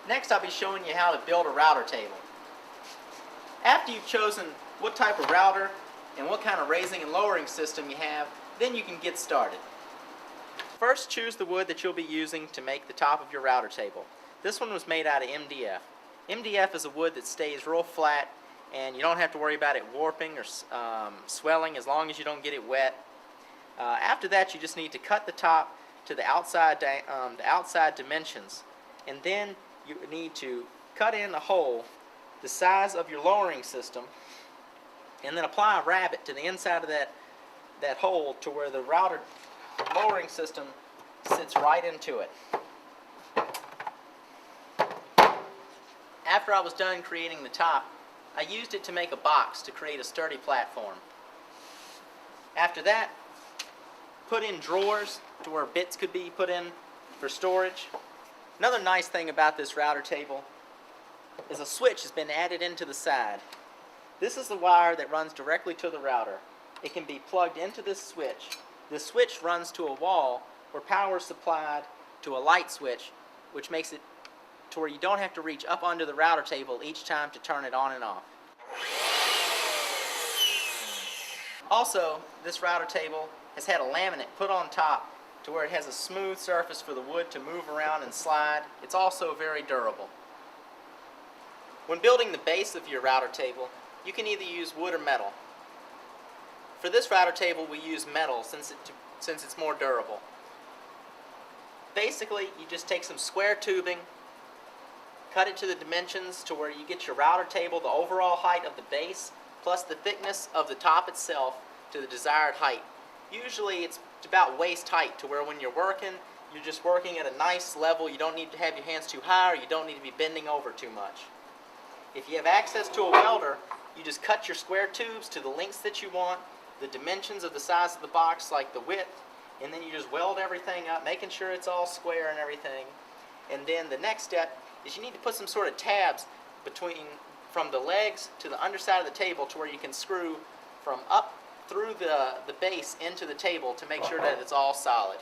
Next I'll be showing you how to build a router table. After you've chosen what type of router and what kind of raising and lowering system you have, then you can get started. First, choose the wood that you'll be using to make the top of your router table. This one was made out of MDF. MDF is a wood that stays real flat and you don't have to worry about it warping or swelling as long as you don't get it wet. After that, you just need to cut the top to the outside dimensions, and then you need to cut in a hole the size of your lowering system and then apply a rabbet to the inside of that hole to where the router lowering system sits right into it. After I was done creating the top, I used it to make a box to create a sturdy platform. After that, put in drawers to where bits could be put in for storage. Another nice thing about this router table is a switch has been added into the side. This is the wire that runs directly to the router. It can be plugged into this switch. The switch runs to a wall where power is supplied to a light switch, which makes it to where you don't have to reach up under the router table each time to turn it on and off. Also, this router table has had a laminate put on top to where it has a smooth surface for the wood to move around and slide. It's also very durable. When building the base of your router table, you can either use wood or metal. For this router table, we use metal since it's more durable. Basically, you just take some square tubing, cut it to the dimensions to where you get your router table the overall height of the base plus the thickness of the top itself to the desired height. Usually it's about waist height to where when you're just working at a nice level. You don't need to have your hands too high or you don't need to be bending over too much. If you have access to a welder, you just cut your square tubes to the lengths that you want, the dimensions of the size of the box, like the width, and then you just weld everything up, making sure it's all square and everything. And then the next step is you need to put some sort of tabs from the legs to the underside of the table to where you can screw from up through the base into the table to make sure that it's all solid.